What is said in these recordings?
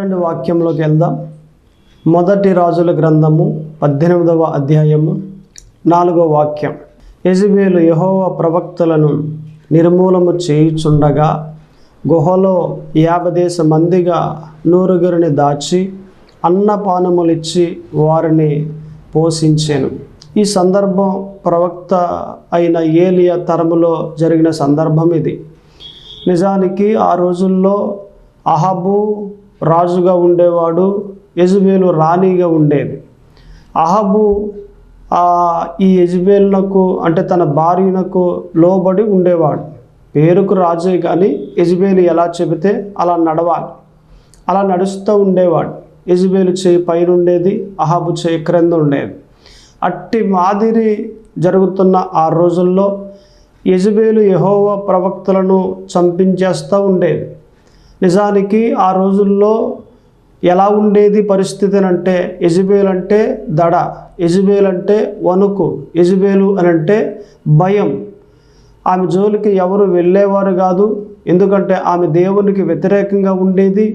చూడండి, వాక్యంలోకి వెళ్దాం. మొదటి రాజుల గ్రంథము 18వ అధ్యాయము 4వ వాక్యం. యెజబెలు యెహోవా ప్రవక్తలను నిర్మూలము చేయుచుండగా గుహలో 50 మందిగా 100 దాచి అన్నపానములిచ్చి వారిని పోషించెను. ఈ సందర్భం ప్రవక్త అయిన ఏలియా తరములో జరిగిన సందర్భం ఇది. నిజానికి ఆ రోజుల్లో అహాబు రాజుగా ఉండేవాడు, యెజబెలు రాణిగా ఉండేది. అహాబు ఈ యెజబెలునకు అంటే తన భార్యనకు లోబడి ఉండేవాడు. పేరుకు రాజే కానీ యెజబెలు ఎలా చెబితే అలా నడవాలి, అలా నడుస్తూ ఉండేవాడు. యెజబెలు చేయి పైన ఉండేది, అహాబు చేయి క్రింద ఉండేది. అట్టి మాదిరి జరుగుతున్న ఆ రోజుల్లో యెజబెలు యెహోవా ప్రవక్తలను చంపించేస్తూ ఉండేది. నిజానికి ఆ రోజుల్లో ఎలా ఉండేది పరిస్థితి అంటే, యెజబెలు అంటే దడ, యెజబెలు అంటే వణుకు, యెజబెలు అని అంటే భయం. ఆమె జోలికి ఎవరు వెళ్ళేవారు కాదు. ఎందుకంటే ఆమె దేవునికి వ్యతిరేకంగా ఉండేది.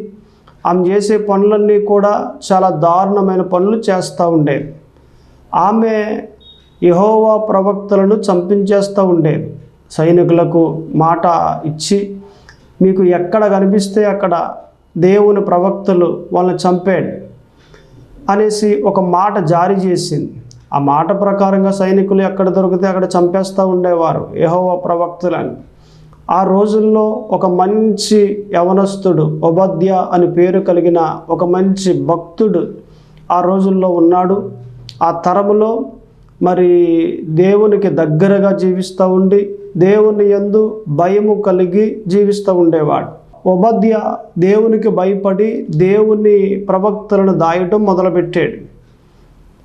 ఆమె చేసే పనులన్నీ కూడా చాలా దారుణమైన పనులు చేస్తూ ఉండేది. ఆమె యెహోవా ప్రవక్తలను చంపించేస్తూ ఉండేది. సైనికులకు మాట ఇచ్చి, మీకు ఎక్కడ కనిపిస్తే అక్కడ దేవుని ప్రవక్తలు వాళ్ళని చంపాడు అనేసి ఒక మాట జారీ చేసింది. ఆ మాట ప్రకారంగా సైనికులు ఎక్కడ దొరికితే అక్కడ చంపేస్తూ ఉండేవారు యెహోవా ప్రవక్తలని. ఆ రోజుల్లో ఒక మంచి యవనస్తుడు, ఒబద్యా అని పేరు కలిగిన ఒక మంచి భక్తుడు ఆ రోజుల్లో ఉన్నాడు. ఆ తరములో మరి దేవునికి దగ్గరగా జీవిస్తూ ఉండి దేవుని యందు భయము కలిగి జీవిస్తూ ఉండేవాడు. ఒబద్యా దేవునికి భయపడి దేవుని ప్రవక్తలను దాయటం మొదలుపెట్టాడు.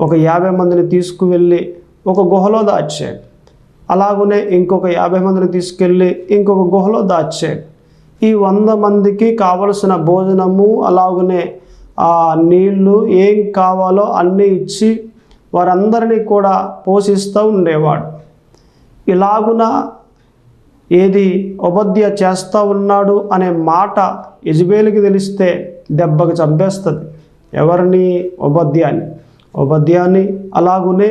ఒక 50 మందిని తీసుకువెళ్ళి ఒక గుహలో దాచాడు. అలాగనే ఇంకొక 50 మందిని తీసుకెళ్ళి ఇంకొక గుహలో దాచాడు. ఈ 100 మందికి కావలసిన భోజనము, అలాగనే నీళ్లు ఏం కావాలో అన్నీ ఇచ్చి వారందరినీ కూడా పోషిస్తూ ఉండేవాడు. ఇలాగున ఏది ఒబద్యా చేస్తూ ఉన్నాడు అనే మాట యెజబెలుకి తెలిస్తే దెబ్బకు చంపేస్తుంది. ఎవరిని? ఒబద్యాని అలాగునే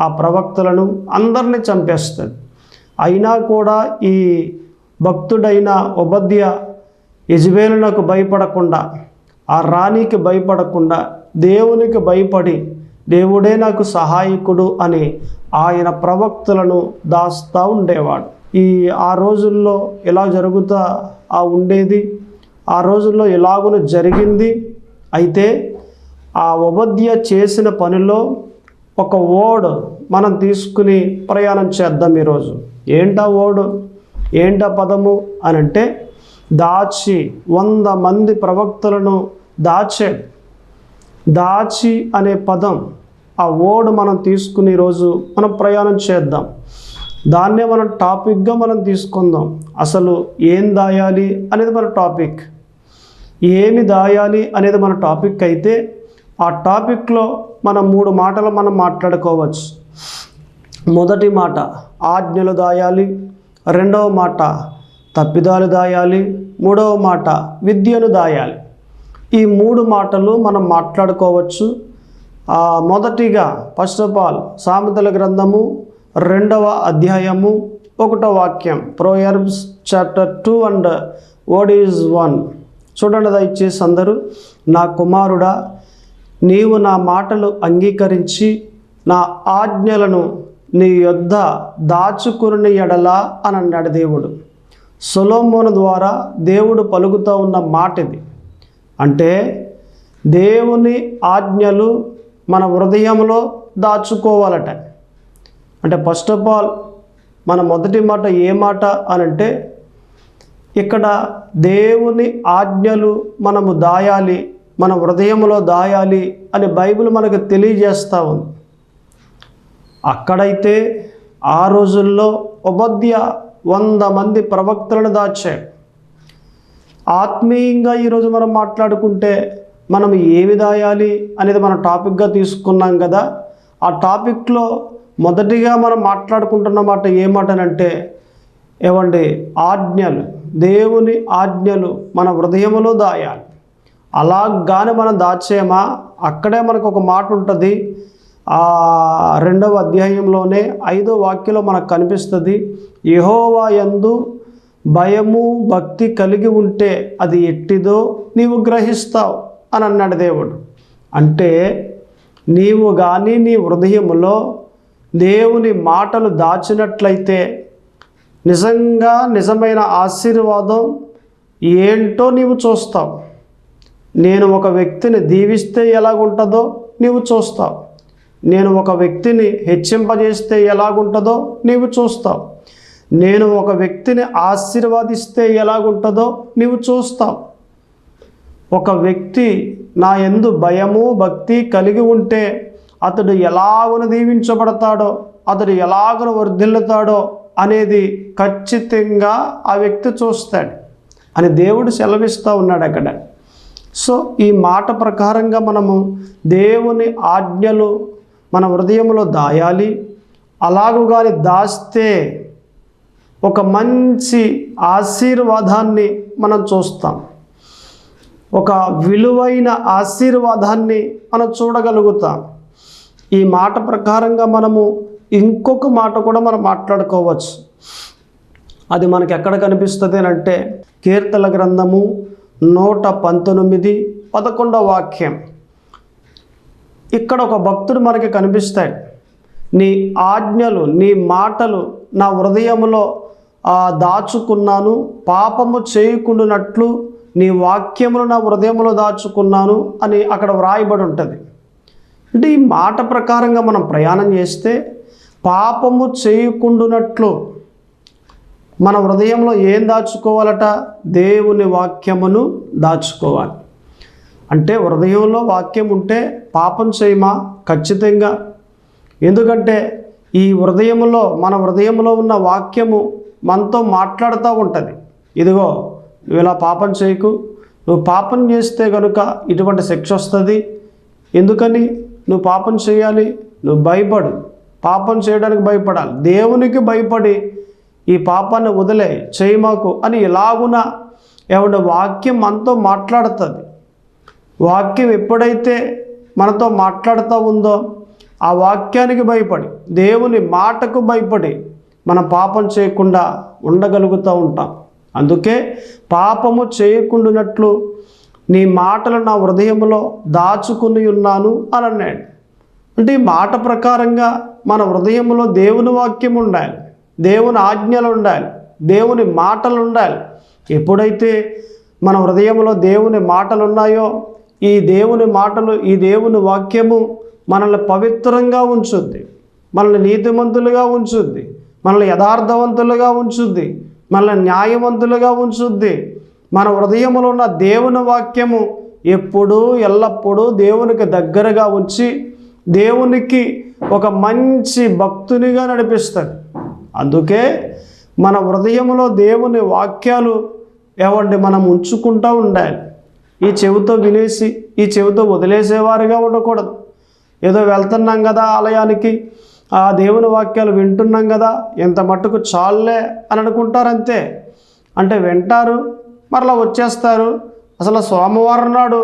ఆ ప్రవక్తలను అందరినీ చంపేస్తుంది. అయినా కూడా ఈ భక్తుడైన ఒబద్యా యెజబెలునకు భయపడకుండా, ఆ రాణికి భయపడకుండా దేవునికి భయపడి దేవుడే నాకు సహాయకుడు అని ఆయన ప్రవక్తలను దాస్తూ ఉండేవాడు. ఆ రోజుల్లో ఇలా జరుగుతూ ఉండేది. ఆ రోజుల్లో ఇలాగున జరిగింది. అయితే ఆ ఒబద్యా చేసిన పనిలో ఒక ఓడ్ మనం తీసుకుని ప్రయాణం చేద్దాం ఈరోజు. ఏంటా ఓడు, ఏంటా పదము అని అంటే, దాచి 100 మంది ప్రవక్తలను దాచాడు. దాచి అనే పదం, ఆ ఓడ్ మనం తీసుకుని ఈరోజు మనం ప్రయాణం చేద్దాం. దాన్నే మనం టాపిక్గా మనం తీసుకుందాం. అసలు ఏం దాయాలి అనేది మన టాపిక్, ఏమి దాయాలి అనేది మన టాపిక్ అయితే ఆ టాపిక్లో మనం 3 మాటలు మనం మాట్లాడుకోవచ్చు. మొదటి మాట ఆజ్ఞలు దాయాలి, రెండవ మాట తప్పిదాలు దాయాలి, మూడవ మాట విద్యను దాయాలి. ఈ 3 మాటలు మనం మాట్లాడుకోవచ్చు. మొదటిగా ఫస్ట్ ఆఫ్ ఆల్ సామెతల గ్రంథము 2వ అధ్యాయము 1వ వాక్యం, Proverbs chapter 2 and word is 1. చూడండి దయచేసి అందరూ. నా కుమారుడా, నీవు నా మాటలు అంగీకరించి నా ఆజ్ఞలను నీ యొద్ద దాచుకుని ఎడలా అని అన్నాడు దేవుడు. సొలొమోను ద్వారా దేవుడు పలుకుతూ ఉన్న మాట ఇది. అంటే దేవుని ఆజ్ఞలు మన హృదయంలో దాచుకోవాలట. అంటే ఫస్ట్ ఆఫ్ ఆల్ మన మొదటి మాట ఏ మాట అని అంటే, ఇక్కడ దేవుని ఆజ్ఞలు మనము దాయాలి, మన హృదయంలో దాయాలి అని బైబిల్ మనకు తెలియజేస్తూ ఉంది. అక్కడైతే ఆ రోజుల్లో ఒబద్యా 100 మంది ప్రవక్తలను దాచాడు. ఆత్మీయంగా ఈరోజు మనం మాట్లాడుకుంటే మనం ఏమి దాయాలి అనేది మన టాపిక్గా తీసుకున్నాం కదా. ఆ టాపిక్లో మొదటిగా మనం మాట్లాడుకుంటున్న మాట ఏమాటనంటే, ఏమండి, ఆజ్ఞలు, దేవుని ఆజ్ఞలు మన హృదయంలో దాయాలి. అలాగానే మనం దాచేమా? అక్కడే మనకు ఒక మాట ఉంటుంది, 2వ అధ్యాయంలోనే 5వ వాక్యంలో మనకు కనిపిస్తుంది, యెహోవా యందు భయము భక్తి కలిగి ఉంటే అది ఎట్టిదో నీవు గ్రహిస్తావు అని అన్నాడు దేవుడు. అంటే నీవు కానీ నీ హృదయములో దేవుని మాటలు దాచినట్లయితే నిజంగా నిజమైన ఆశీర్వాదం ఏంటో నీవు చూస్తావు. నేను ఒక వ్యక్తిని దీవిస్తే ఎలాగుంటుందో నీవు చూస్తావు. నేను ఒక వ్యక్తిని హెచ్చింపజేస్తే ఎలాగుంటుందో నీవు చూస్తావు. నేను ఒక వ్యక్తిని ఆశీర్వాదిస్తే ఎలాగుంటుందో నీవు చూస్తావు. ఒక వ్యక్తి నా యందు భయము భక్తి కలిగి ఉంటే అతడు ఎలాగున దీవించబడతాడో, అతడు ఎలాగున వర్ధిల్లుతాడో అనేది ఖచ్చితంగా ఆ వ్యక్తి చూస్తాడు అని దేవుడు సెలవిస్తూ ఉన్నాడు అక్కడ. సో ఈ మాట ప్రకారంగా మనము దేవుని ఆజ్ఞలు మన హృదయంలో దాయాలి. అలాగూ కానీ దాస్తే ఒక మంచి ఆశీర్వాదాన్ని మనం చూస్తాం. ఒక విలువైన ఆశీర్వాదాన్ని మనం చూడగలుగుతాం. ఈ మాట ప్రకారంగా మనము ఇంకొక మాట కూడా మనం మాట్లాడుకోవచ్చు. అది మనకి ఎక్కడ కనిపిస్తుంది అంటే కీర్తనల గ్రంథము 119, 11వ వాక్యం. ఇక్కడ ఒక భక్తుడు మనకి కనిపిస్తాడు. నీ ఆజ్ఞలు నీ మాటలు నా హృదయంలో దాచుకున్నాను, పాపము చేయకుండానట్లు నీ వాక్యములు నా హృదయంలో దాచుకున్నాను అని అక్కడ వ్రాయబడి ఉంటుంది. అంటే ఈ మాట ప్రకారంగా మనం ప్రయాణం చేస్తే పాపము చేయకుండానట్లు మన హృదయంలో ఏం దాచుకోవాలట? దేవుని వాక్యమును దాచుకోవాలి. అంటే హృదయంలో వాక్యం ఉంటే పాపం చేయమా? ఖచ్చితంగా. ఎందుకంటే ఈ హృదయంలో మన హృదయంలో ఉన్న వాక్యము మనతో మాట్లాడుతూ ఉంటుంది. ఇదిగో నువ్వు ఇలా పాపం చేయకు, నువ్వు పాపం చేస్తే కనుక ఇటువంటి శిక్ష వస్తుంది, ఎందుకని నువ్వు పాపం చేయాలి? నువ్వు భయపడు, పాపం చేయడానికి భయపడాలి, దేవునికి భయపడి ఈ పాపాన్ని వదిలే చేయమాకు అని ఇలాగున ఎవడ వాక్యం మనతో మాట్లాడుతుంది. వాక్యం ఎప్పుడైతే మనతో మాట్లాడుతూ ఉందో ఆ వాక్యానికి భయపడి దేవుని మాటకు భయపడి మనం పాపం చేయకుండా ఉండగలుగుతూ ఉంటాం. అందుకే పాపము చేయకుండానట్లు నీ మాటలు నా హృదయంలో దాచుకుని ఉన్నాను అని అన్నాడు. అంటే ఈ మాట ప్రకారంగా మన హృదయంలో దేవుని వాక్యం ఉండాలి, దేవుని ఆజ్ఞలు ఉండాలి, దేవుని మాటలు ఉండాలి. ఎప్పుడైతే మన హృదయంలో దేవుని మాటలు ఉన్నాయో ఈ దేవుని మాటలు, ఈ దేవుని వాక్యము మనల్ని పవిత్రంగా ఉంచుద్ది, మనల్ని నీతిమంతులుగా ఉంచుద్ది, మనల్ని యథార్థవంతులుగా ఉంచుద్ది, మనల్ని న్యాయవంతులుగా ఉంచుద్ది. మన హృదయంలో ఉన్న దేవుని వాక్యము ఎప్పుడూ ఎల్లప్పుడూ దేవునికి దగ్గరగా ఉంచి దేవునికి ఒక మంచి భక్తునిగా నడిపిస్తుంది. అందుకే మన హృదయంలో దేవుని వాక్యాలు మనం ఉంచుకుంటూ ఉండాలి. ఈ చెవితో వినేసి ఈ చెవితో వదిలేసేవారుగా ఉండకూడదు. ఏదో వెళ్తున్నాం కదా ఆలయానికి, ఆ దేవుని వాక్యాలు వింటున్నాం కదా, ఎంత మట్టుకు చాలులే అని అనుకుంటారంతే. అంటే వింటారు, మరలా వచ్చేస్తారు. అసలు సోమవారం నాడు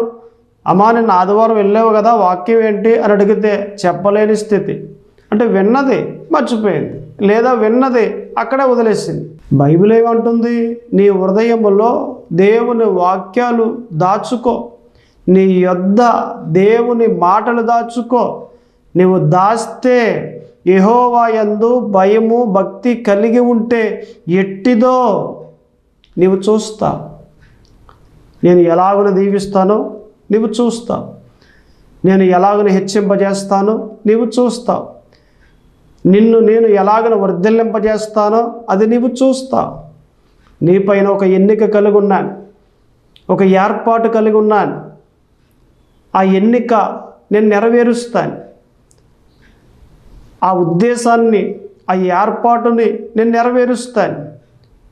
అమ్మా నిన్న ఆదివారం వెళ్ళావు కదా వాక్యం ఏంటి అని అడిగితే చెప్పలేని స్థితి. అంటే విన్నది మర్చిపోయింది, లేదా విన్నది అక్కడే వదిలేసింది. బైబిల్ ఏమంటుంది? నీ హృదయములో దేవుని వాక్యాలు దాచుకో, నీ యొద్ద దేవుని మాటలు దాచుకో. నీవు దాస్తే యెహోవా యందు భయము భక్తి కలిగి ఉంటే ఎట్టిదో నీవు చూస్తావు. నేను ఎలాగున దీవిస్తానో నీవు చూస్తావు, నేను ఎలాగున హెచ్చింపజేస్తానో నీవు చూస్తావు, నిన్ను నేను ఎలాగన వర్ధిల్లింపజేస్తానో అది నీవు చూస్తావు. నీపైన ఒక ఎన్నిక కలిగి ఉన్నాను, ఒక ఏర్పాటు కలిగి ఉన్నాను. ఆ ఎన్నిక నేను నెరవేరుస్తాను. ఆ ఉద్దేశాన్ని, ఆ ఏర్పాటుని నేను నెరవేరుస్తాను.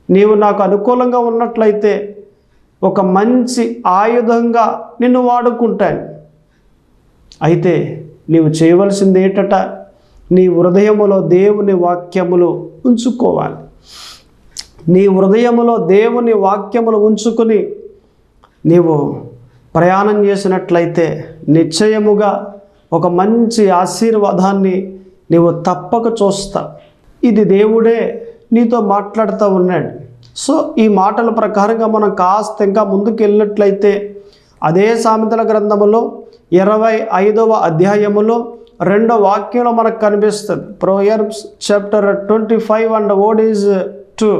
నీవు నాకు అనుకూలంగా ఉన్నట్లయితే ఒక మంచి ఆయుధంగా నిన్ను వాడుకుంటాను. అయితే నీవు చేయవలసింది ఏంటట? నీ హృదయములో దేవుని వాక్యములు ఉంచుకోవాలి. నీ హృదయములో దేవుని వాక్యములు ఉంచుకొని నీవు ప్రయాణం చేసినట్లయితే నిశ్చయముగా ఒక మంచి ఆశీర్వాదాన్ని నీవు తప్పక చూస్తావు. ఇది దేవుడే నీతో మాట్లాడుతూ ఉన్నాడు. సో ఈ మాటల ప్రకారంగా మనం కాస్త ఇంకా ముందుకు వెళ్ళినట్లయితే అదే సామెతల గ్రంథములో 25వ అధ్యాయములో 2వ వాక్యంలో మనకు కనిపిస్తుంది. Proverbs chapter 25 and word is 2.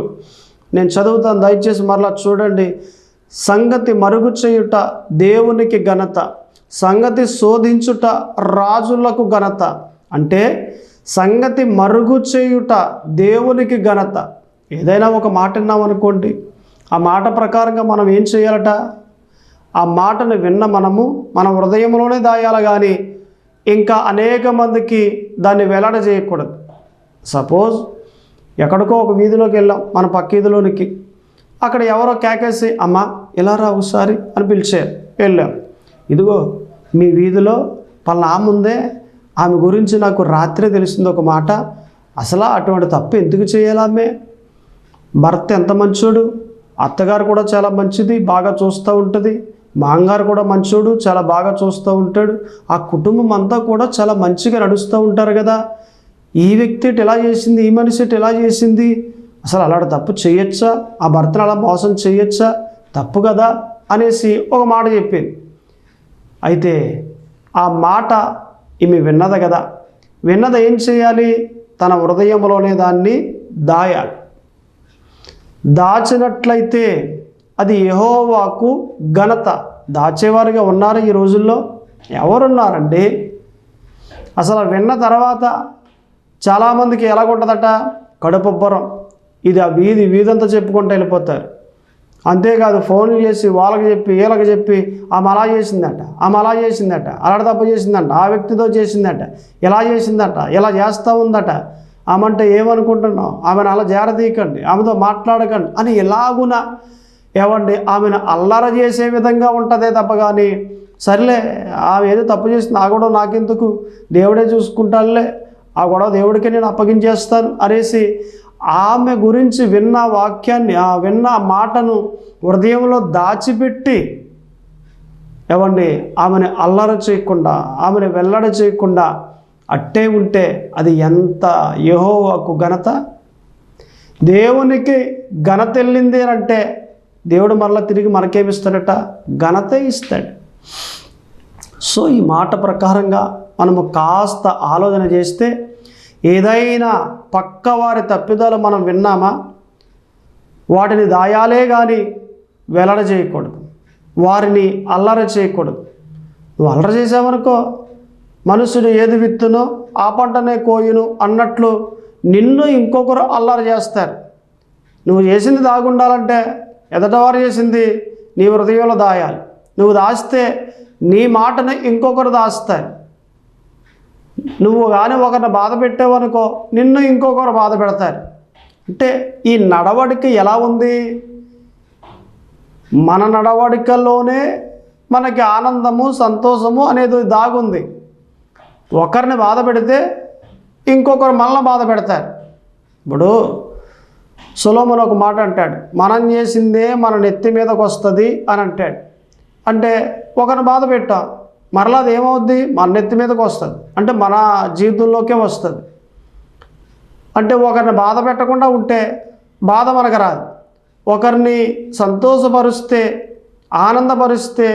నేను చదువుతాను, దయచేసి మరలా చూడండి. సంగతి మరుగు చేయుట దేవునికి ఘనత, సంగతి శోధించుట రాజులకు ఘనత. అంటే సంగతి మరుగు చేయుట దేవునికి ఘనత. ఏదైనా ఒక మాట విన్నామనుకోండి, ఆ మాట ప్రకారంగా మనం ఏం చేయాలట? ఆ మాటను విన్న మనము మన హృదయంలోనే దాయాలి, కానీ ఇంకా అనేక మందికి దాన్ని వెల్లడి చేయకూడదు. సపోజ్ ఎక్కడికో ఒక వీధిలోకి వెళ్ళాం, మన పక్క వీధిలోనికి. అక్కడ ఎవరో కేకేసి అమ్మ ఇలా రా ఒకసారి అని పిలిచారు. వెళ్ళాం. ఇదిగో మీ వీధిలో పలానా ఆమె ఉందే, ఆమె గురించి నాకు రాత్రే తెలిసింది ఒక మాట. అసలు అటువంటి తప్పు ఎందుకు చేయాలి? ఆమె భర్త ఎంత మంచోడు, అత్తగారు కూడా చాలా మంచిది, బాగా చూస్తూ ఉంటుంది, మాంగారు కూడా మంచోడు, చాలా బాగా చూస్తూ ఉంటాడు, ఆ కుటుంబం అంతా కూడా చాలా మంచిగా నడుస్తూ ఉంటారు కదా. ఈ వ్యక్తి ఇలా చేసింది, ఈ మనిషి ఇలా చేసింది, అసలు అలాంటి తప్పు చేయొచ్చా? ఆ భర్తను అలా మోసం చేయొచ్చా? తప్పు కదా అనేసి ఒక మాట చెప్పింది. అయితే ఆ మాట ఈమె విన్నది కదా. విన్నది ఏం చేయాలి? తన హృదయంలోనే దాన్ని దాయాలి. దాచినట్లయితే అది యెహోవాకు ఘనత. దాచేవారుగా ఉన్నారు ఈ రోజుల్లో? ఎవరున్నారండి? అసలు విన్న తర్వాత చాలామందికి ఎలాగుంటుందట? కడుపుబ్బరం. ఇది ఆ వీధంతా చెప్పుకుంటూ వెళ్ళిపోతారు. అంతేకాదు ఫోన్లు చేసి వాళ్ళకి చెప్పి వీళ్ళకి చెప్పి ఆమె అలా చేసిందట, ఆమె అలా చేసిందట, అలాంటి తప్పు చేసిందట, ఆ వ్యక్తితో చేసిందట, ఇలా చేసిందట, ఇలా చేస్తూ ఉందట, ఆమెంటే ఏమనుకుంటున్నావు, ఆమెను అలా జారదీయకండి, ఆమెతో మాట్లాడకండి అని ఎలాగున ఏమండి ఆమెను అల్లర చేసే విధంగా ఉంటుందే తప్ప కానీ, సర్లే ఆమె ఏదో తప్పు చేసింది, ఆ గొడవ నాకెందుకు, దేవుడే చూసుకుంటానులే, ఆ గొడవ దేవుడికే నేను అప్పగించేస్తాను అనేసి ఆమె గురించి విన్న వాక్యాన్ని, విన్న మాటను హృదయంలో దాచిపెట్టి ఏమండి ఆమెను అల్లర చేయకుండా, ఆమెను వెల్లడి చేయకుండా అట్టే ఉంటే అది ఎంత యెహోవాకు ఘనత. దేవునికి ఘనత వెళ్ళింది అంటే దేవుడు మరలా తిరిగి మనకేమిస్తాడట? ఘనత ఇస్తాడు. సో ఈ మాట ప్రకారంగా మనము కాస్త ఆలోచన చేస్తే, ఏదైనా పక్కవారి తప్పిదాలు మనం విన్నామా, వాటిని దాయాలే కానీ వెల్లడి చేయకూడదు, వారిని అల్లరి చేయకూడదు. నువ్వు అల్లరి చేసావనుకో, మనుషుడు ఏది విత్తునో ఆ పంటనే కోయును అన్నట్లు నిన్ను ఇంకొకరు అల్లరి చేస్తారు. నువ్వు చేసింది దాగుండాలంటే ఎదటవారు చేసింది నీ హృదయంలో దాయాలి. నువ్వు దాస్తే నీ మాటను ఇంకొకరు దాస్తారు. నువ్వు కానీ ఒకరిని బాధ పెట్టావనుకో, నిన్ను ఇంకొకరు బాధ పెడతారు. అంటే ఈ నడవడిక ఎలా ఉంది? మన నడవడికలోనే మనకి ఆనందము, సంతోషము అనేది దాగుంది. ఒకరిని బాధ పెడితే ఇంకొకరు మనల్ని బాధ పెడతారు. ఇప్పుడు సొలొమోను ఒక మాట అంటాడు, మనం చేసిందే మన నెత్తి మీదకి వస్తుంది అని అంటాడు. అంటే ఒకరిని బాధ పెట్టాం, మరలా అది ఏమవుద్ది? మన నెత్తి మీదకి వస్తుంది, అంటే మన జీవితంలోకే వస్తుంది. అంటే ఒకరిని బాధ పెట్టకుండా ఉంటే బాధ మనకు రాదు. ఒకరిని సంతోషపరిస్తే, ఆనందపరిస్తే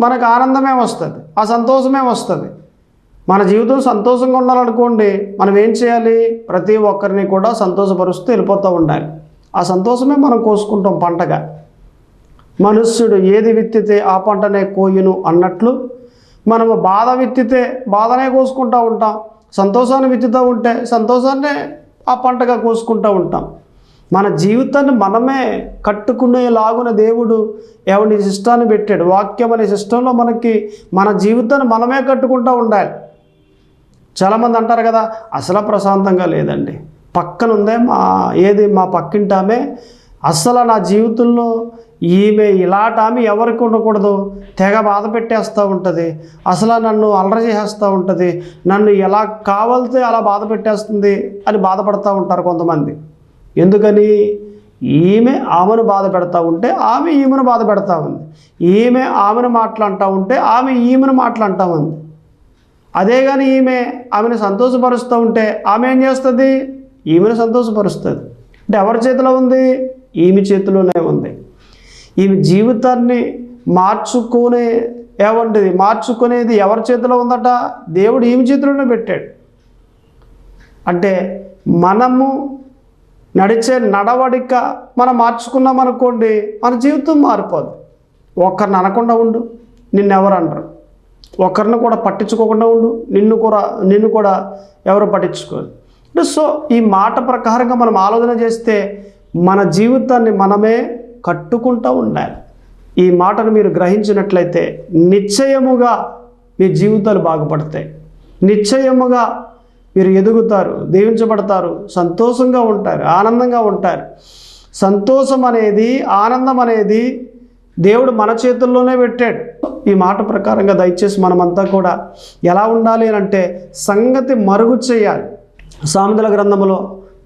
మనకు ఆనందమే వస్తుంది, ఆ సంతోషమే వస్తుంది. మన జీవితం సంతోషంగా ఉండాలనుకోండి, మనం ఏం చేయాలి? ప్రతి ఒక్కరిని కూడా సంతోషపరుస్తూ వెళ్ళిపోతూ ఉండాలి. ఆ సంతోషమే మనం కోసుకుంటాం పంటగా. మనుష్యుడు ఏది విత్తితే ఆ పంటనే కోయును అన్నట్లు మనము బాధ విత్తితే బాధనే కోసుకుంటూ ఉంటాం, సంతోషాన్ని విత్తుతూ ఉంటే సంతోషాన్నే ఆ పంటగా కోసుకుంటూ ఉంటాం. మన జీవితాన్ని మనమే కట్టుకునేలాగున దేవుడు ఎవరి సిస్టాన్ని పెట్టాడు. వాక్యం అనే సిస్టంలో మనకి మన జీవితాన్ని మనమే కట్టుకుంటూ ఉండాలి. చాలామంది అంటారు కదా, అసలు ప్రశాంతంగా లేదండి, పక్కనుందే మా పక్కింటామే, అసలు నా జీవితంలో ఈమె ఇలాంటి ఆమె ఎవరికి ఉండకూడదు, తెగ బాధ పెట్టేస్తూ ఉంటుంది, అసలు నన్ను అల్లరి చేసేస్తూ ఉంటుంది, నన్ను ఎలా కావాలితే అలా బాధ పెట్టేస్తుంది అని బాధపడుతూ ఉంటారు కొంతమంది. ఎందుకని? ఈమె ఆమెను బాధ పెడతా ఉంటే ఆమె ఈమెను బాధ పెడతా ఉంది. ఈమె ఆమెను మాట్లాడుతూ ఉంటే ఆమె ఈమెను మాట్లాడుతూ ఉంది. అదే కానీ ఆమెను సంతోషపరుస్తూ ఉంటే ఆమె ఏం చేస్తుంది? ఈమెను సంతోషపరుస్తుంది. అంటే ఎవరి చేతిలో ఉంది? ఈమె చేతిలోనే ఉంది. ఈమె జీవితాన్ని మార్చుకునేది ఎవరి చేతిలో ఉందట? దేవుడు ఈమె చేతిలోనే పెట్టాడు. అంటే మనము నడిచే నడవడిక మనం మార్చుకున్నాం అనుకోండి, మన జీవితం మారిపోదు. ఒకరిని అనకుండా ఉండు, నిన్నెవరు అనరు. ఒకరిని కూడా పట్టించుకోకుండా ఉండు, నిన్ను కూడా ఎవరు పట్టించుకోరు. సో ఈ మాట ప్రకారంగా మనం ఆలోచన చేస్తే మన జీవితాన్ని మనమే కట్టుకుంటూ ఉండాలి. ఈ మాటను మీరు గ్రహించినట్లయితే నిశ్చయముగా మీ జీవితాలు బాగుపడతాయి. నిశ్చయముగా మీరు ఎదుగుతారు, దీవించబడతారు, సంతోషంగా ఉంటారు, ఆనందంగా ఉంటారు. సంతోషం అనేది, ఆనందం అనేది దేవుడు మన చేతుల్లోనే పెట్టాడు. ఈ మాట ప్రకారంగా దయచేసి మనమంతా కూడా ఎలా ఉండాలి అంటే సంగతి మరుగు చేయాలి. సామెతల గ్రంథంలో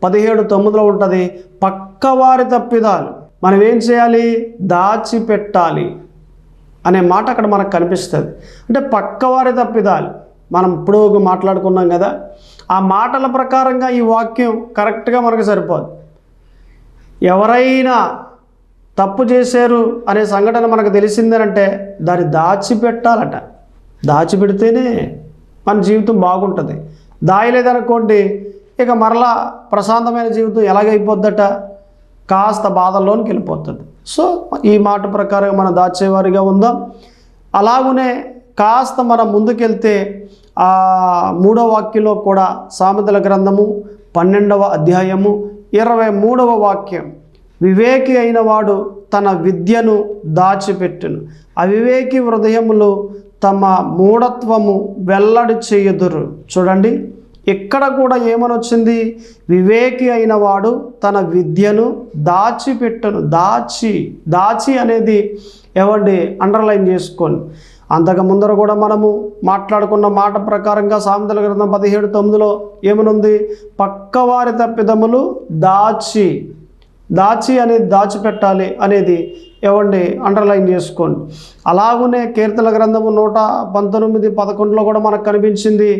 17:9 ఉంటుంది, పక్కవారి తప్పిదాలు మనం ఏం చేయాలి? దాచిపెట్టాలి అనే మాట అక్కడ మనకు కనిపిస్తుంది. అంటే పక్కవారి తప్పిదాలు మనం ఇప్పుడు మాట్లాడుకున్నాం కదా, ఆ మాటల ప్రకారంగా ఈ వాక్యం కరెక్ట్గా మనకు సరిపోదు. ఎవరైనా తప్పు చేశారు అనే సంఘటన మనకు తెలిసిందనంటే దాన్ని దాచిపెట్టాలట. దాచిపెడితేనే మన జీవితం బాగుంటుంది. దాయలేదనుకోండి, ఇక మరలా ప్రశాంతమైన జీవితం ఎలాగైపోద్దట? కాస్త బాధల్లోనికి వెళ్ళిపోతుంది. సో ఈ మాట ప్రకారం మనం దాచేవారిగా ఉందాం. అలాగనే కాస్త మనం ముందుకెళ్తే 3వ వాక్యంలో కూడా సామెతల గ్రంథము 12వ అధ్యాయము 23వ వాక్యం, వివేకి అయిన వాడు తన విద్యను దాచిపెట్టును, అవివేకి హృదయములు తమ మూఢత్వము వెల్లడి చేయుదురు. చూడండి, ఇక్కడ కూడా ఏమని వచ్చింది? వివేకి అయిన వాడు తన విద్యను దాచిపెట్టును. దాచి అనేది ఏమండి? అండర్లైన్ చేసుకోండి. అంతకు ముందర కూడా మనము మాట్లాడుకున్న మాట ప్రకారంగా సామెతల గ్రంథం 17:9 ఏమనుంది? పక్కవారి తప్పిదములు దాచి అనేది దాచిపెట్టాలి అనేది ఏమండి? అండర్లైన్ చేసుకోండి. అలాగనే కీర్తన గ్రంథము 119:11 కూడా మనకు కనిపించింది,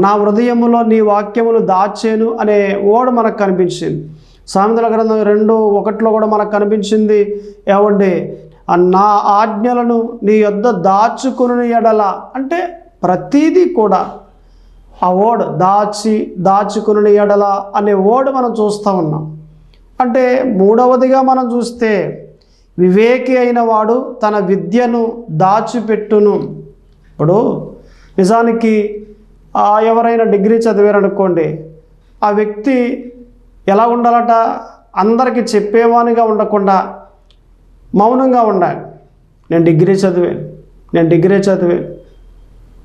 నా హృదయములో నీ వాక్యములు దాచేను అనే వర్డ్ మనకు కనిపించింది. సామెతల గ్రంథం 2:1 కూడా మనకు కనిపించింది, ఏమండి? నా ఆజ్ఞలను నీ యొద్ద దాచుకుని ఎడల. అంటే ప్రతీదీ కూడా ఆ వర్డ్ దాచుకుని ఎడల అనే వర్డ్ మనం చూస్తూ ఉన్నాం. అంటే మూడవదిగా మనం చూస్తే వివేకి అయిన వాడు తన విద్యను దాచిపెట్టును. ఇప్పుడు నిజానికి ఎవరైనా డిగ్రీ చదివారనుకోండి, ఆ వ్యక్తి ఎలా ఉండాలట? అందరికీ చెప్పేవానిగా ఉండకుండా మౌనంగా ఉండాలి. నేను డిగ్రీ చదివాను,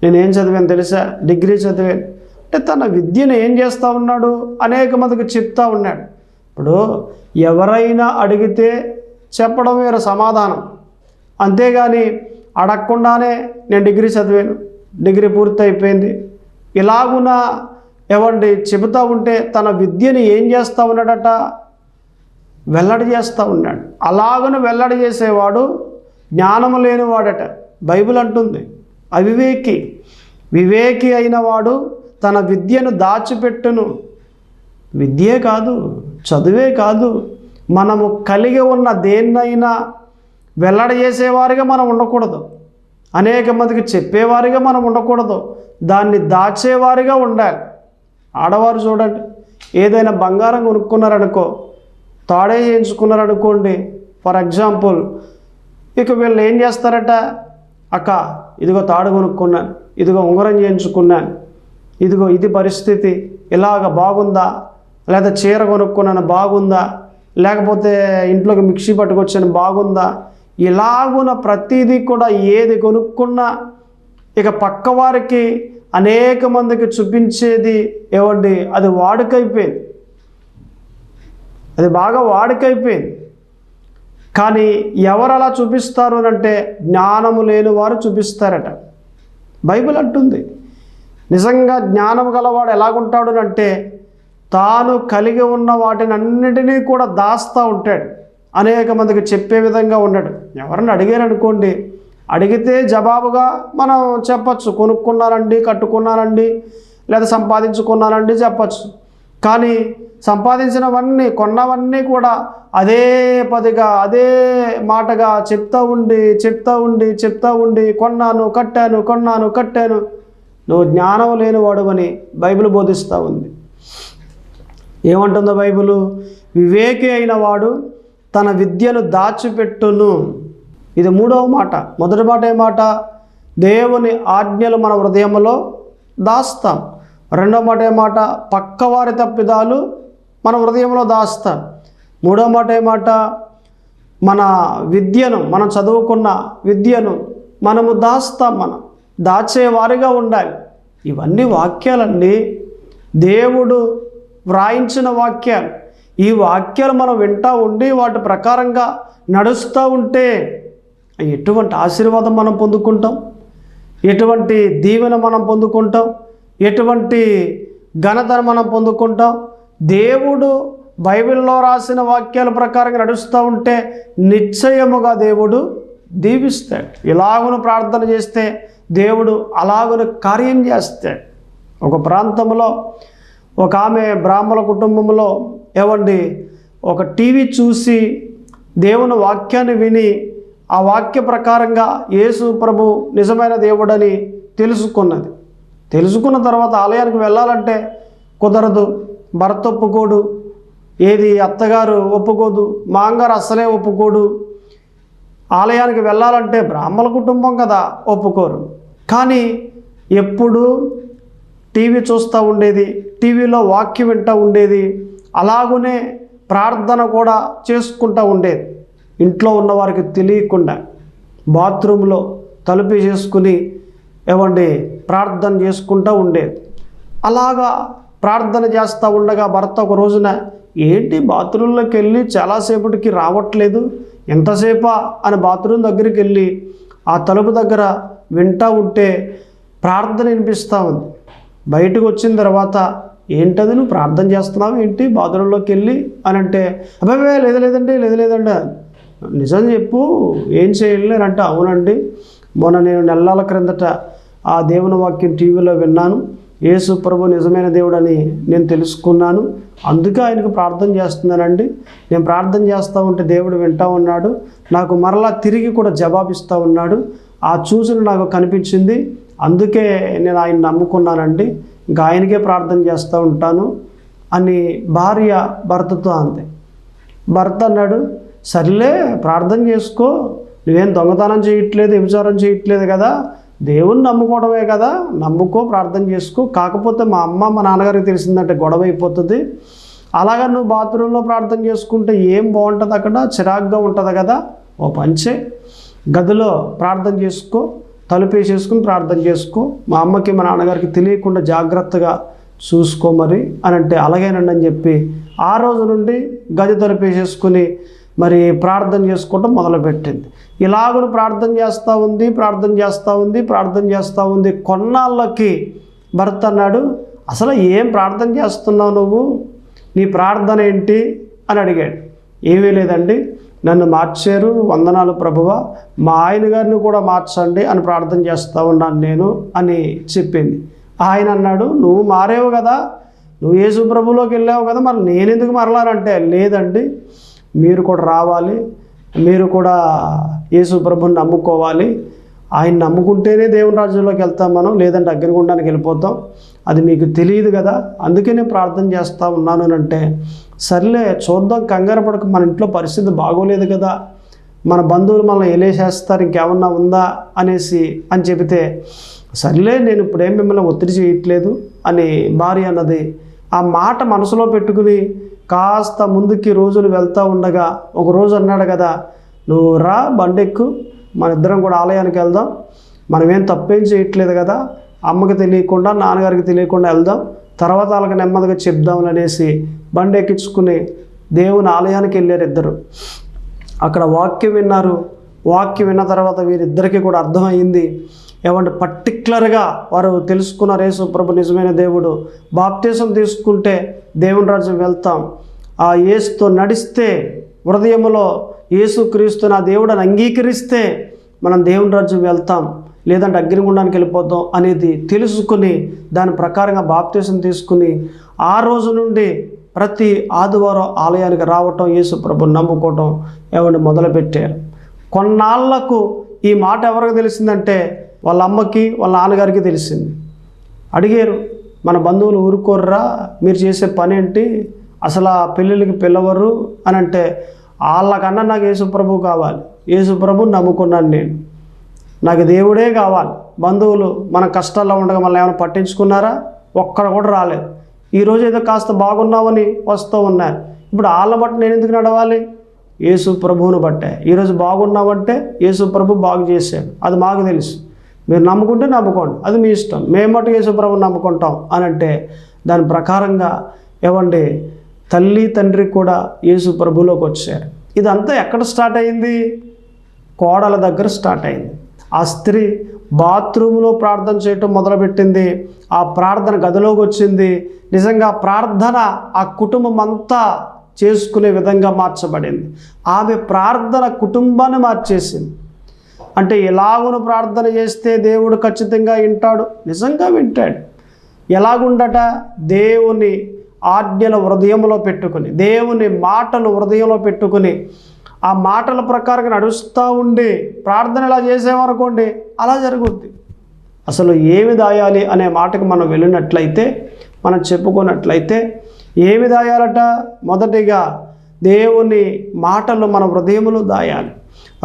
నేనేం చదివాను తెలుసా? డిగ్రీ చదివాను. అంటే తన విద్యను ఏం చేస్తూ ఉన్నాడు? అనేక మందికి చెప్తా ఉన్నాడు. ఇప్పుడు ఎవరైనా అడిగితే చెప్పడం వేరే సమాధానం, అంతేగాని అడగకుండానే నేను డిగ్రీ చదివాను, డిగ్రీ పూర్తి అయిపోయింది ఇలాగున చెబుతూ ఉంటే తన విద్యని ఏం చేస్తూ ఉన్నాడట? వెల్లడి చేస్తూ ఉన్నాడు. అలాగను వెల్లడి చేసేవాడు జ్ఞానము లేనివాడట. బైబిల్ అంటుంది వివేకి అయిన వాడు తన విద్యను దాచిపెట్టును. విద్యే కాదు, చదువే కాదు, మనము కలిగి ఉన్న దేన్నైనా వెల్లడి చేసేవారిగా మనం ఉండకూడదు, అనేక మందికి చెప్పేవారిగా మనం ఉండకూడదు, దాన్ని దాచేవారిగా ఉండాలి. ఆడవారు చూడండి, ఏదైనా బంగారం కొనుక్కున్నారనుకో, తాడే చేయించుకున్నారనుకోండి ఫర్ ఎగ్జాంపుల్, ఇక వీళ్ళు ఏం చేస్తారట? అక్క ఇదిగో తాడు కొనుక్కున్నాను, ఇదిగో ఉంగరం చేయించుకున్నాను, ఇదిగో ఇది పరిస్థితి, ఇలాగ బాగుందా? లేదా చీర కొనుక్కున్నాను బాగుందా? లేకపోతే ఇంట్లోకి మిక్సీ పట్టుకొచ్చాను బాగుందా? ఇలాగున ప్రతిదీ కూడా ఏది కొనుక్కున్నా ఇక పక్కవారికి అనేక మందికి చూపించేది అది వాడుకైపోయింది, అది బాగా వాడుకైపోయింది. కానీ ఎవరు అలా చూపిస్తారు అంటే జ్ఞానము లేని వారు చూపిస్తారట. బైబిల్ అంటుంది నిజంగా జ్ఞానం గలవాడు ఎలాగుంటాడు అంటే తాను కలిగి ఉన్న వాటిని అన్నిటినీ కూడా దాస్తూ ఉంటాడు. అనేక మందికి చెప్పే విధంగా ఉన్నాడు. ఎవరన్నా అడిగారు అనుకోండి, అడిగితే జవాబుగా మనం చెప్పచ్చు, కొనుక్కున్నానండి, కట్టుకున్నానండి, లేదా సంపాదించుకున్నానండి చెప్పచ్చు. కానీ సంపాదించినవన్నీ, కొన్నవన్నీ కూడా అదే పదిగా, అదే మాటగా చెప్తూ ఉండి కొన్నాను, కట్టాను, నువ్వు జ్ఞానం లేనివాడువని బైబిల్ బోధిస్తూ ఉంది. ఏమంటుందో బైబిలు? వివేకి అయిన వాడు తన విద్యను దాచిపెట్టును. ఇది మూడవ మాట. మొదటి మాట ఏమాట? దేవుని ఆజ్ఞలు మన హృదయంలో దాస్తాం. రెండవ మాట ఏమాట? పక్కవారి తప్పిదాలు మన హృదయంలో దాస్తాం. మూడవ మాట ఏమాట? మన విద్యను, మనం చదువుకున్న విద్యను మనము దాస్తాం. మనం దాచేవారిగా ఉండాలి. ఇవన్నీ వాక్యాలండి, దేవుడు వ్రాయించిన వాక్యాలు. ఈ వాక్యాలు మనం వింటూ ఉండి వాటి ప్రకారంగా నడుస్తూ ఉంటే ఎటువంటి ఆశీర్వాదం మనం పొందుకుంటాం, ఎటువంటి దీవెన మనం పొందుకుంటాం, ఎటువంటి ఘనతను మనం పొందుకుంటాం. దేవుడు బైబిల్లో రాసిన వాక్యాల ప్రకారంగా నడుస్తూ ఉంటే నిశ్చయముగా దేవుడు దీవిస్తాడు. ఇలాగును ప్రార్థన చేస్తే దేవుడు అలాగును కార్యం చేస్తాడు. ఒక ప్రాంతంలో ఒక ఆమె బ్రాహ్మణ కుటుంబంలో ఒక టీవీ చూసి దేవుని వాక్యాన్ని విని ఆ వాక్య ప్రకారంగా యేసు ప్రభు నిజమైన దేవుడని తెలుసుకున్నది. తెలుసుకున్న తర్వాత ఆలయానికి వెళ్ళాలంటే కుదరదు, భర్త ఒప్పుకోడు, అత్తగారు ఒప్పుకోదు, మాంగారు అస్సలే ఒప్పుకోడు. ఆలయానికి వెళ్ళాలంటే బ్రాహ్మణ కుటుంబం కదా, ఒప్పుకోరు. కానీ ఎప్పుడు టీవీ చూస్తూ ఉండేది, టీవీలో వాక్యం వింటూ ఉండేది, అలాగునే ప్రార్థన కూడా చేసుకుంటూ ఉండేది. ఇంట్లో ఉన్నవారికి తెలియకుండా బాత్రూంలో తలుపు చేసుకుని ప్రార్థన చేసుకుంటూ ఉండేది. అలాగా ప్రార్థన చేస్తూ ఉండగా భర్త ఒక రోజున, ఏంటి బాత్రూంలోకి వెళ్ళి చాలాసేపటికి రావట్లేదు, ఎంతసేపా అని బాత్రూమ్ దగ్గరికి వెళ్ళి ఆ తలుపు దగ్గర వింటూ ఉంటే ప్రార్థన వినిపిస్తూ ఉంది. బయటకు వచ్చిన తర్వాత, ఏంటది నువ్వు ప్రార్థన చేస్తున్నావు ఏంటి బాత్రూంలోకి వెళ్ళి అని అంటే, అబ్బాయి లేదండి, నిజం చెప్పు, ఏం చేయలేనంటే, అవునండి, మొన్న నేను నెలల క్రిందట ఆ దేవుని వాక్యం టీవీలో విన్నాను, యేసు ప్రభు నిజమైన దేవుడని నేను తెలుసుకున్నాను, అందుకే ఆయనకు ప్రార్థన చేస్తున్నానండి. నేను ప్రార్థన చేస్తూ ఉంటే దేవుడు వింటూ ఉన్నాడు, నాకు మరలా తిరిగి కూడా జవాబిస్తూ ఉన్నాడు. ఆ సూచన నాకు కనిపించింది, అందుకే నేను ఆయన నమ్ముకున్నానండి, ఇంకా ఆయనకే ప్రార్థన చేస్తూ ఉంటాను అని భార్య భర్తతో అంది. భర్త అన్నాడు, సర్లే ప్రార్థన చేసుకో, నువ్వేం దొంగతనం చేయట్లేదు, వ్యభిచారం చేయట్లేదు కదా, దేవుని నమ్ముకోవడమే కదా, నమ్ముకో, ప్రార్థన చేసుకో. కాకపోతే మా అమ్మ మా నాన్నగారికి తెలిసిందంటే గొడవ అయిపోతుంది. అలాగా నువ్వు బాత్రూంలో ప్రార్థన చేసుకుంటే ఏం బాగుంటుంది, అక్కడ చిరాగ్గా ఉంటుంది కదా, ఓ పంచే గదిలో ప్రార్థన చేసుకో, తలుపేసేసుకుని ప్రార్థన చేసుకో, మా అమ్మకి మా నాన్నగారికి తెలియకుండా జాగ్రత్తగా చూసుకో మరి అని అంటే, అలాగేనండి అని చెప్పి ఆ రోజు నుండి గది తలుపేసేసుకుని మరి ప్రార్థన చేసుకోవటం మొదలుపెట్టింది. ఇలాగను ప్రార్థన చేస్తూ ఉంది. కొన్నాళ్ళకి భర్త అన్నాడు, అసలు ఏం ప్రార్థన చేస్తున్నావు నువ్వు, నీ ప్రార్థన ఏంటి అని అడిగాడు. ఏమీ లేదండి, నన్ను మార్చారు, వందనాలు ప్రభువా, మా ఆయన గారిని కూడా మార్చండి అని ప్రార్థన చేస్తూ ఉన్నాను నేను అని చెప్పింది. ఆయన అన్నాడు, నువ్వు మారేవు కదా, నువ్వు యేసు ప్రభులోకి వెళ్ళావు కదా, మరి నేను ఎందుకు మరలానంటే, లేదండి, మీరు కూడా రావాలి, మీరు కూడా యేసు ప్రభుని నమ్ముకోవాలి, ఆయన నమ్ముకుంటేనే దేవుని రాజ్యంలోకి వెళ్తాం మనం, లేదంటే అగ్నిగుండానికి వెళ్ళిపోతాం, అది మీకు తెలియదు కదా, అందుకే నేను ప్రార్థన చేస్తూ ఉన్నాను అని అంటే, సర్లే చూద్దాం, కంగారు పడక, మన ఇంట్లో పరిస్థితి బాగోలేదు కదా, మన బంధువులు మనల్ని ఎలేసేస్తారు, ఇంకేమన్నా ఉందా అని చెబితే, సర్లే నేను ఇప్పుడేం మిమ్మల్ని ఒత్తిడి చేయట్లేదు అని భార్య అన్నది. ఆ మాట మనసులో పెట్టుకుని కాస్త ముందుకి రోజులు వెళ్తూ ఉండగా ఒక రోజు అన్నాడు కదా, నువ్వు రా బండెక్కు, మన ఇద్దరం కూడా ఆలయానికి వెళ్దాం, మనమేం తప్పేం చేయట్లేదు కదా, అమ్మకి తెలియకుండా నాన్నగారికి తెలియకుండా వెళ్దాం, తర్వాత వాళ్ళకి నెమ్మదిగా చెప్దాం అనేసి బండి ఎక్కించుకుని దేవుని ఆలయానికి వెళ్ళారు ఇద్దరు. అక్కడ వాక్యం విన్నారు. వాక్యం విన్న తర్వాత వీరిద్దరికీ కూడా అర్థమైంది, ఏమంటే పర్టిక్యులర్గా వారు తెలుసుకున్నారు యేసు ప్రభు నిజమైన దేవుడు. బాప్తిసం తీసుకుంటే దేవుని రాజ్యం వెళ్తాం, ఆ యేసుతో నడిస్తే హృదయంలో యేసుక్రీస్తు నా దేవుడని అంగీకరిస్తే మనం దేవుని రాజ్యం వెళ్తాం, లేదంటే అగ్నిగుండానికి వెళ్ళిపోతాం అనేది తెలుసుకుని దాని ప్రకారంగా బాప్తిసం తీసుకుని ఆ రోజు నుండి ప్రతి ఆదివారం ఆలయానికి రావటం, యేసు ప్రభుని నమ్ముకోవటం ఏమంటే మొదలుపెట్టారు. కొన్నాళ్లకు ఈ మాట ఎవరికి తెలిసిందంటే వాళ్ళ అమ్మకి వాళ్ళ నాన్నగారికి తెలిసింది. అడిగారు, మన బంధువులు ఊరుకోర్రా, మీరు చేసే పని ఏంటి, అసలు ఆ పెళ్ళిళ్ళకి పిలవరు అని అంటే వాళ్ళకన్నా నాకు యేసు ప్రభు కావాలి, యేసు ప్రభుని నమ్ముకున్నాను నేను, నాకు దేవుడే కావాలి. బంధువులు మన కష్టాల్లో ఉండగా మళ్ళీ ఏమైనా పట్టించుకున్నారా? ఒక్కడ కూడా రాలేదు. ఈరోజు ఏదో కాస్త బాగున్నామని వస్తూ ఉన్నారు. ఇప్పుడు వాళ్ళ బట్టి నేను ఎందుకు నడవాలి? యేసు ప్రభువును బట్టే. ఈరోజు బాగున్నామంటే యేసు ప్రభు బాగు చేశాడు, అది మాకు తెలుసు. మీరు నమ్ముకుంటే నమ్ముకోండి, అది మీ ఇష్టం. మేము మటు యేసు ప్రభువుని నమ్ముకుంటాం అని అంటే దాని ప్రకారంగా ఏమండి తల్లి తండ్రి కూడా యేసు ప్రభువులోకి వచ్చారు. ఇదంతా ఎక్కడ స్టార్ట్ అయింది? కోడల దగ్గర స్టార్ట్ అయింది. ఆ స్త్రీ బాత్రూంలో ప్రార్థన చేయటం మొదలుపెట్టింది. ఆ ప్రార్థన గదిలోకి వచ్చింది. నిజంగా ప్రార్థన ఆ కుటుంబం అంతా చేసుకునే విధంగా మార్చబడింది. ఆమె ప్రార్థన కుటుంబాన్ని మార్చేసింది. అంటే ఎలాగును ప్రార్థన చేస్తే దేవుడు ఖచ్చితంగా వింటాడు, నిజంగా వింటాడు. ఎలాగుండట? దేవుని ఆజ్ఞల హృదయంలో పెట్టుకుని, దేవుని మాటలు హృదయంలో పెట్టుకుని, ఆ మాటల ప్రకారంగా నడుస్తూ ఉండి ప్రార్థన ఇలా చేసామనుకోండి, అలా జరుగుద్ది. అసలు ఏమి దాయాలి అనే మాటకు మనం వెళ్ళినట్లయితే, మనం చెప్పుకున్నట్లయితే ఏమి దాయాలట? మొదటిగా దేవుని మాటలు మన హృదయంలో దాయాలి.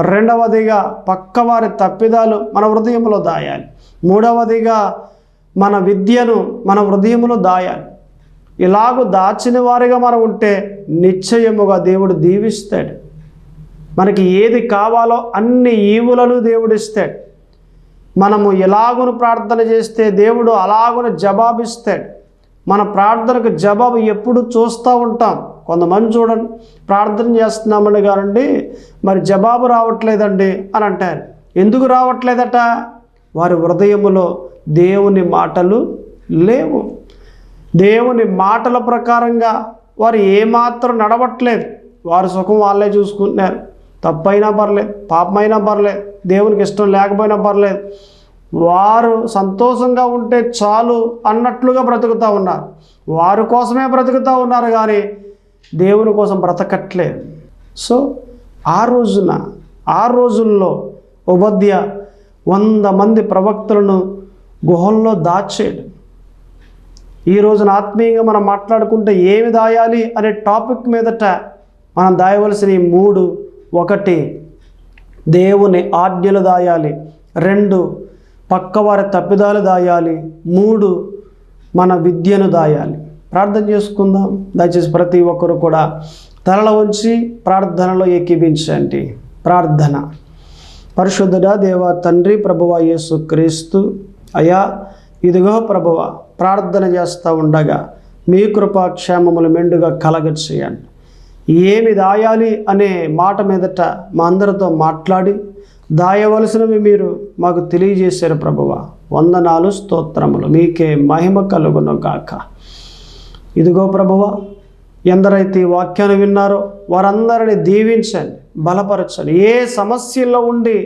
రెండవదిగా పక్కవారి తప్పిదాలు మన హృదయంలో దాయాలి. మూడవదిగా మన విద్యను మన హృదయంలో దాయాలి. ఇలాగూ దాచిన వారిగా మనం ఉంటే నిశ్చయముగా దేవుడు దీవిస్తాడు. మనకి ఏది కావాలో అన్ని ఈవులను దేవుడు ఇస్తాడు. మనము ఎలాగును ప్రార్థన చేస్తే దేవుడు అలాగును జవాబిస్తాడు. మన ప్రార్థనకు జవాబు ఎప్పుడు చూస్తూ ఉంటాం. కొంతమంది చూడండి, ప్రార్థన చేస్తున్నామని కానండి మరి జవాబు రావట్లేదండి అని అంటారు. ఎందుకు రావట్లేదట? వారి హృదయములో దేవుని మాటలు లేవు. దేవుని మాటల ప్రకారంగా వారు ఏమాత్రం నడవట్లేదు. వారి సుఖం వాళ్ళే చూసుకుంటున్నారు. తప్పైనా పర్లేదు, పాపమైనా పర్లేదు, దేవునికి ఇష్టం లేకపోయినా పర్లేదు, వారు సంతోషంగా ఉంటే చాలు అన్నట్లుగా బ్రతుకుతూ ఉన్నారు. వారి కోసమే బ్రతుకుతూ ఉన్నారు కానీ దేవుని కోసం బ్రతకట్లేదు. సో ఆ రోజుల్లో ఉపధ్య 100 మంది ప్రవక్తలను గుహల్లో దాచాడు. ఈ రోజున ఆత్మీయంగా మనం మాట్లాడుకుంటే ఏమి దాయాలి అనే టాపిక్ మీదట మనం దాయవలసిన 3: 1 దేవుని ఆజ్ఞలు దాయాలి, 2 పక్కవారి తప్పిదాలు దాయాలి, 3 మన విద్యను దాయాలి. ప్రార్థన చేసుకుందాం. దయచేసి ప్రతి ఒక్కరు కూడా తలల ఉంచి ప్రార్థనలో ఏకీభించండి. ప్రార్థన. పరిశుద్ధుడా దేవ తండ్రి, ప్రభువా యేసు క్రీస్తు, అయా ఇదిగో ప్రభువా ప్రార్థన చేస్తూ ఉండగా మీ కృపాక్షేమములు మెండుగా కలగచేయండి. ఏమి దాయాలి అనే మాట మీదట మా అందరితో మాట్లాడి దాయవలసినవి మీరు మాకు తెలియజేశారు ప్రభువా. వందనాలు, స్తోత్రములు. మీకే మహిమ కలుగును గాక. ఇదిగో ప్రభువా, ఎందరైతే ఈ వాక్యాన్ని విన్నారో వారందరినీ దీవించండి, బలపరచండి. ఏ సమస్యల్లో ఉండి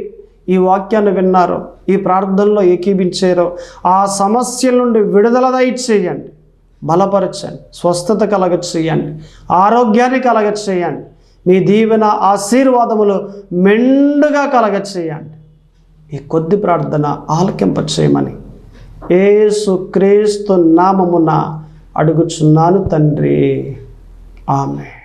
ఈ వాక్యాన్ని విన్నారో, ఈ ప్రార్థనలో ఏకీభించారో ఆ సమస్యల నుండి విడుదల దయచేయండి, బలపరచండి, స్వస్థత కలగచేయండి, ఆరోగ్యాన్ని కలగచేయండి. మీ దీవెన ఆశీర్వాదములు మెండుగా కలగచేయండి. ఈ కొద్ది ప్రార్థన ఆలకింపచేయమని యేసు క్రీస్తు నామమున అడుగుచున్నాను తండ్రి. ఆమేన్.